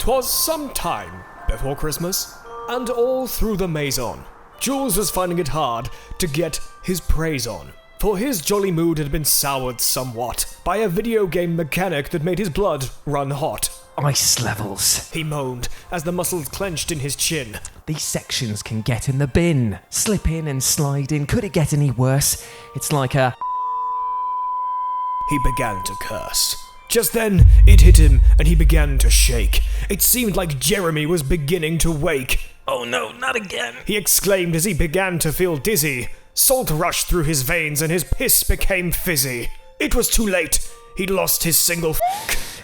'Twas some time before Christmas, and all through the maison, Jules was finding it hard to get his praise on, for his jolly mood had been soured somewhat by a video game mechanic that made his blood run hot. Ice levels, he moaned as the muscles clenched in his chin. These sections can get in the bin. Slip in and slide in. Could it get any worse? It's like a... He began to curse. Just then, it hit him, and he began to shake. It seemed like Jeremy was beginning to wake. "Oh no, not again!" he exclaimed as he began to feel dizzy. Salt rushed through his veins, and his piss became fizzy. It was too late. He'd lost his single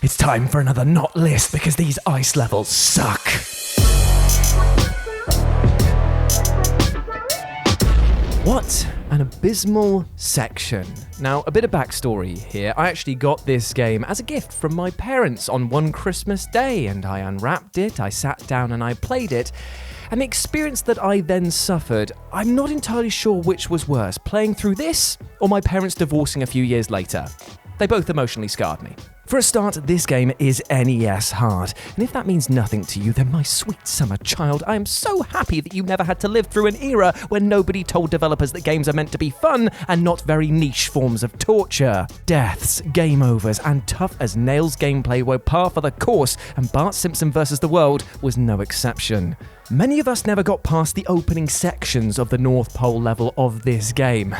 It's time for another not list, because these ice levels suck. What an abysmal section. Now, a bit of backstory here. I actually got this game as a gift from my parents on one Christmas day, and I unwrapped it, I sat down and I played it. And the experience that I then suffered, I'm not entirely sure which was worse, playing through this or my parents divorcing a few years later. They both emotionally scarred me. For a start, this game is NES hard, and if that means nothing to you, then my sweet summer child, I am so happy that you never had to live through an era when nobody told developers that games are meant to be fun and not very niche forms of torture. Deaths, game overs, and tough-as-nails gameplay were par for the course, and Bart Simpson vs. the World was no exception. Many of us never got past the opening sections of the North Pole level of this game.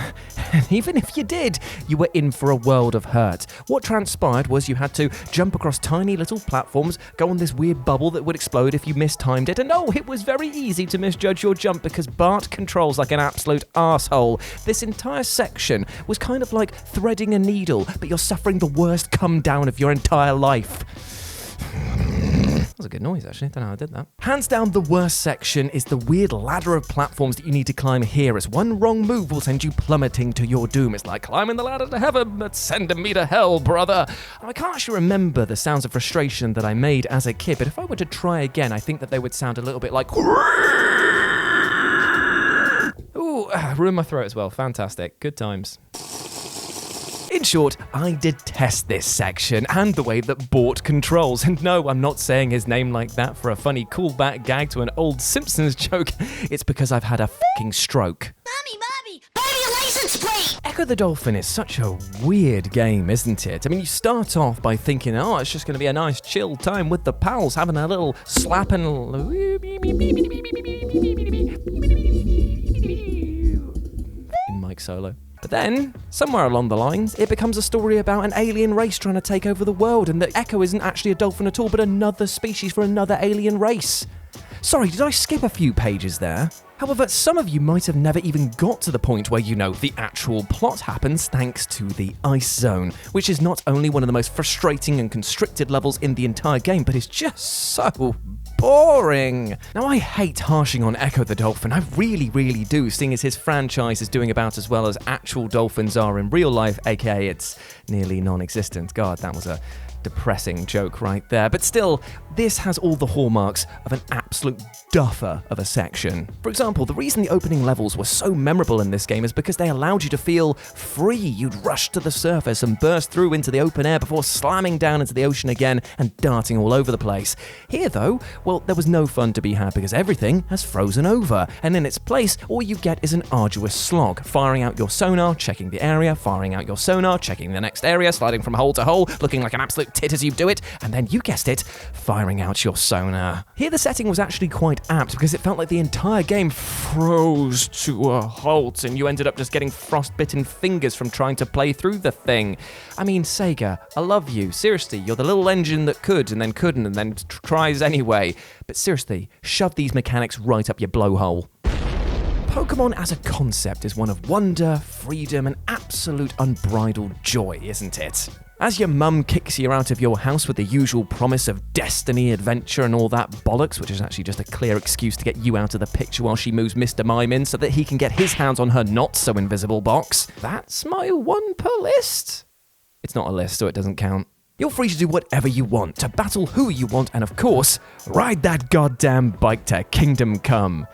And even if you did, you were in for a world of hurt. What transpired was you had to jump across tiny little platforms, go on this weird bubble that would explode if you mistimed it, and oh, it was very easy to misjudge your jump because Bart controls like an absolute arsehole. This entire section was kind of like threading a needle, but you're suffering the worst come down of your entire life. That was a good noise, actually. Don't know how I did that. Hands down, the worst section is the weird ladder of platforms that you need to climb here, as one wrong move will send you plummeting to your doom. It's like climbing the ladder to heaven, but sending me to hell, brother. I can't actually remember the sounds of frustration that I made as a kid, but if I were to try again, I think that they would sound a little bit like... Ooh, ruined my throat as well. Fantastic. Good times. In short, I detest this section and the way that Bart controls. And no, I'm not saying his name like that for a funny callback gag to an old Simpsons joke. It's because I've had a fucking stroke. Mommy, buy me a license plate! Echo the Dolphin is such a weird game, isn't it? I mean, you start off by thinking, oh, it's just going to be a nice chill time with the pals, having a little slap and... Mike solo. But then, somewhere along the lines, it becomes a story about an alien race trying to take over the world, and that Echo isn't actually a dolphin at all, but another species for another alien race. Sorry, did I skip a few pages there? However, some of you might have never even got to the point where you know the actual plot happens thanks to the Ice Zone, which is not only one of the most frustrating and constricted levels in the entire game, but is just so boring. Now, I hate harshing on Echo the Dolphin. I really, really do, seeing as his franchise is doing about as well as actual dolphins are in real life, aka it's nearly non-existent. God, that was a depressing joke right there. But still, this has all the hallmarks of an absolute duffer of a section. For example, the reason the opening levels were so memorable in this game is because they allowed you to feel free. You'd rush to the surface and burst through into the open air before slamming down into the ocean again and darting all over the place. Here though, well, there was no fun to be had because everything has frozen over, and in its place, all you get is an arduous slog, firing out your sonar, checking the area, firing out your sonar, checking the next area, sliding from hole to hole, looking like an absolute tit as you do it, and then you guessed it, firing out your sonar. Here the setting was actually quite apt because it felt like the entire game froze to a halt and you ended up just getting frostbitten fingers from trying to play through the thing. I mean, Sega, I love you. Seriously, you're the little engine that could and then couldn't and then tries anyway. But seriously, shove these mechanics right up your blowhole. Pokémon as a concept is one of wonder, freedom, and absolute unbridled joy, isn't it? As your mum kicks you out of your house with the usual promise of destiny, adventure, and all that bollocks, which is actually just a clear excuse to get you out of the picture while she moves Mr. Mime in so that he can get his hands on her not-so-invisible box. That's my one per list. It's not a list, so it doesn't count. You're free to do whatever you want, to battle who you want, and of course, ride that goddamn bike to Kingdom Come.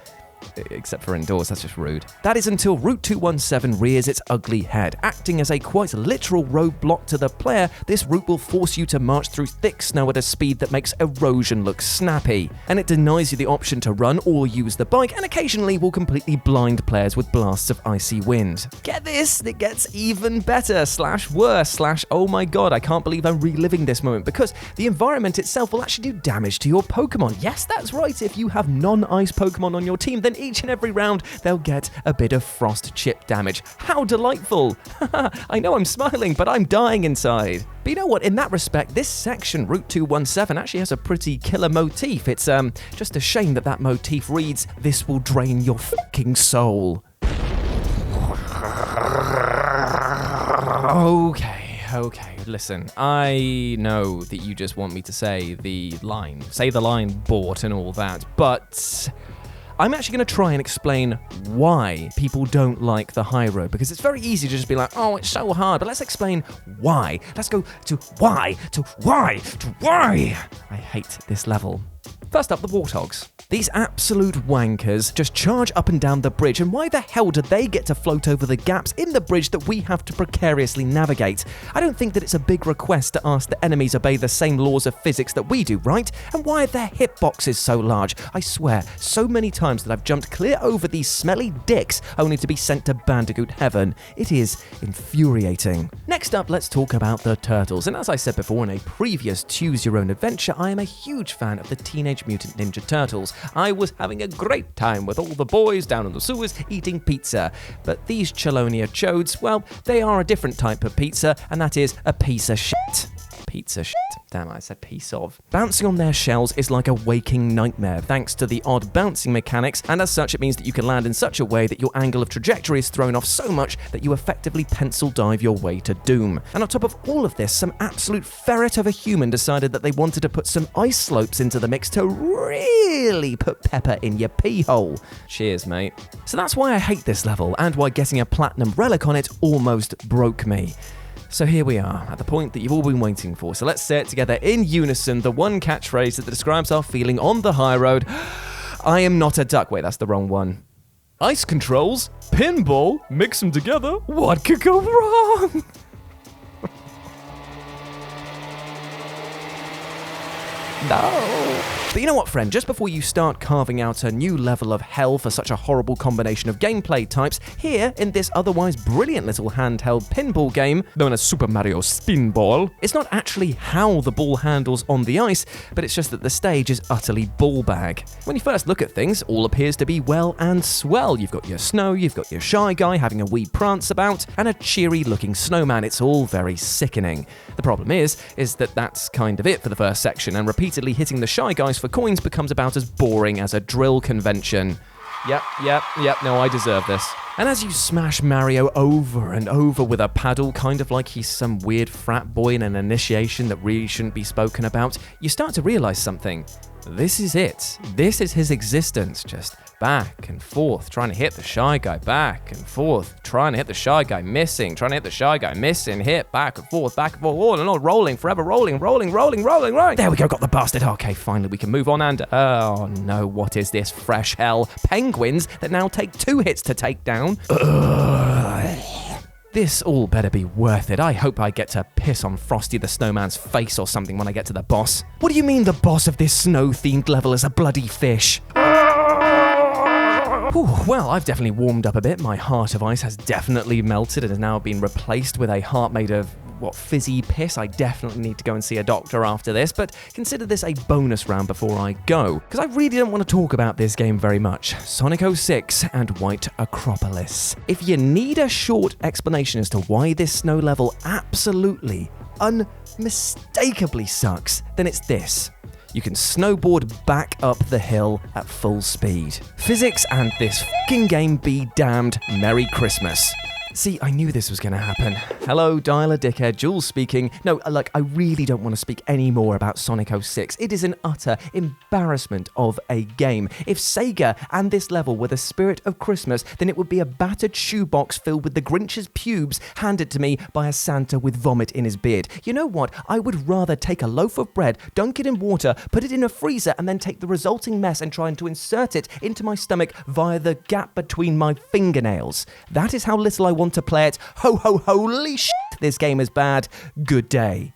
Except for indoors, that's just rude. That is until Route 217 rears its ugly head. Acting as a quite literal roadblock to the player, this route will force you to march through thick snow at a speed that makes erosion look snappy. And it denies you the option to run or use the bike, and occasionally will completely blind players with blasts of icy wind. Get this, it gets even better, /worse, oh my god, I can't believe I'm reliving this moment, because the environment itself will actually do damage to your Pokemon. Yes, that's right, if you have non-ice Pokemon on your team, then each and every round they'll get a bit of frost chip damage. How delightful! I know I'm smiling, but I'm dying inside. But you know what, in that respect, this section, Route 217, actually has a pretty killer motif. It's just a shame that motif reads, "This will drain your fucking soul." Okay, listen, I know that you just want me to say the line, bought and all that, but I'm actually going to try and explain why people don't like the high road, because it's very easy to just be like, oh, it's so hard, but let's explain why. Let's go to why. I hate this level. First up, the Warthogs. These absolute wankers just charge up and down the bridge, and why the hell do they get to float over the gaps in the bridge that we have to precariously navigate? I don't think that it's a big request to ask that enemies obey the same laws of physics that we do, right? And why are their hitboxes so large? I swear, so many times that I've jumped clear over these smelly dicks only to be sent to Bandicoot heaven. It is infuriating. Next up, let's talk about the turtles. And as I said before in a previous Choose Your Own Adventure, I am a huge fan of the Teenage Mutant Ninja Turtles. I was having a great time with all the boys down in the sewers eating pizza. But these Chelonia chodes, well, they are a different type of pizza, and that is a piece of shit. Pizza shit. Damn, I said piece of. Bouncing on their shells is like a waking nightmare thanks to the odd bouncing mechanics, and as such it means that you can land in such a way that your angle of trajectory is thrown off so much that you effectively pencil dive your way to doom. And on top of all of this, some absolute ferret of a human decided that they wanted to put some ice slopes into the mix to really put pepper in your pee hole. Cheers, mate. So that's why I hate this level, and why getting a platinum relic on it almost broke me. So here we are, at the point that you've all been waiting for. So let's say it together in unison, the one catchphrase that describes our feeling on the high road. I am not a duck. Wait, that's the wrong one. Ice controls, pinball, mix them together. What could go wrong? No. But you know what, friend? Just before you start carving out a new level of hell for such a horrible combination of gameplay types, here in this otherwise brilliant little handheld pinball game known as Super Mario Spinball, it's not actually how the ball handles on the ice, but it's just that the stage is utterly ball bag. When you first look at things, all appears to be well and swell. You've got your snow, you've got your Shy Guy having a wee prance about, and a cheery looking snowman. It's all very sickening. The problem is that that's kind of it for the first section, and repeatedly hitting the Shy Guys for coins becomes about as boring as a drill convention. Yep, no, I deserve this. And as you smash Mario over and over with a paddle, kind of like he's some weird frat boy in an initiation that really shouldn't be spoken about, you start to realize something. This is it. This is his existence, just back and forth, trying to hit the Shy Guy, back and forth, trying to hit the Shy Guy, missing, trying to hit the Shy Guy, missing, hit, back and forth, on and on, rolling, forever rolling. There we go, got the bastard. Okay, finally we can move on and, oh no, what is this fresh hell? Penguins that now take 2 hits to take down. This all better be worth it. I hope I get to piss on Frosty the Snowman's face or something when I get to the boss. What do you mean the boss of this snow-themed level is a bloody fish? Whew, well, I've definitely warmed up a bit. My heart of ice has definitely melted and has now been replaced with a heart made of, fizzy piss. I definitely need to go and see a doctor after this, but consider this a bonus round before I go, because I really don't want to talk about this game very much. Sonic 06 and White Acropolis. If you need a short explanation as to why this snow level absolutely, unmistakably sucks, then it's this. You can snowboard back up the hill at full speed. Physics and this fucking game be damned. Merry Christmas. See, I knew this was going to happen. Hello, Dialer Dickhead, Jules speaking. No, look, I really don't want to speak any more about Sonic 06. It is an utter embarrassment of a game. If Sega and this level were the spirit of Christmas, then it would be a battered shoebox filled with the Grinch's pubes handed to me by a Santa with vomit in his beard. You know what? I would rather take a loaf of bread, dunk it in water, put it in a freezer, and then take the resulting mess and try to insert it into my stomach via the gap between my fingernails. That is how little I want to play it. Ho ho holy shit, this game is bad. Good day.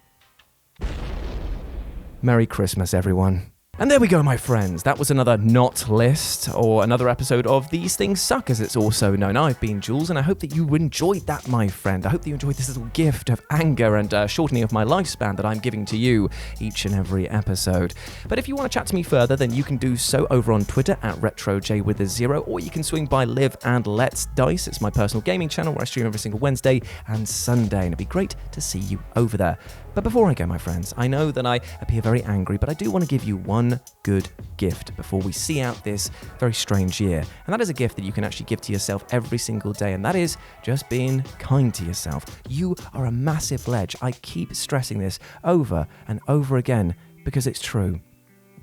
Merry Christmas, everyone. And there we go, my friends. That was another not list, or another episode of These Things Suck, as it's also known. I've been Jules, and I hope that you enjoyed that, my friend. I hope that you enjoyed this little gift of anger and shortening of my lifespan that I'm giving to you each and every episode. But if you want to chat to me further, then you can do so over on Twitter at RetroJ0, or you can swing by Live and Let's Dice. It's my personal gaming channel where I stream every single Wednesday and Sunday, and it'd be great to see you over there. But before I go, my friends, I know that I appear very angry, but I do want to give you one good gift before we see out this very strange year. And that is a gift that you can actually give to yourself every single day, and that is just being kind to yourself. You are a massive ledge. I keep stressing this over and over again because it's true.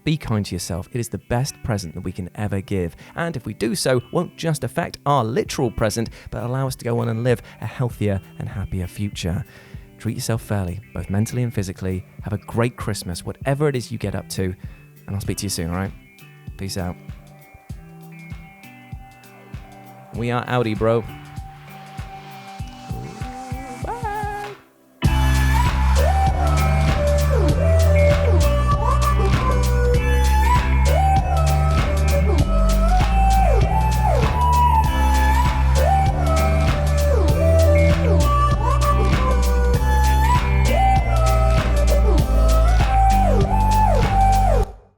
Be kind to yourself. It is the best present that we can ever give. And if we do so, won't just affect our literal present, but allow us to go on and live a healthier and happier future. Treat yourself fairly, both mentally and physically. Have a great Christmas, whatever it is you get up to. And I'll speak to you soon, alright? Peace out. We are outie, bro.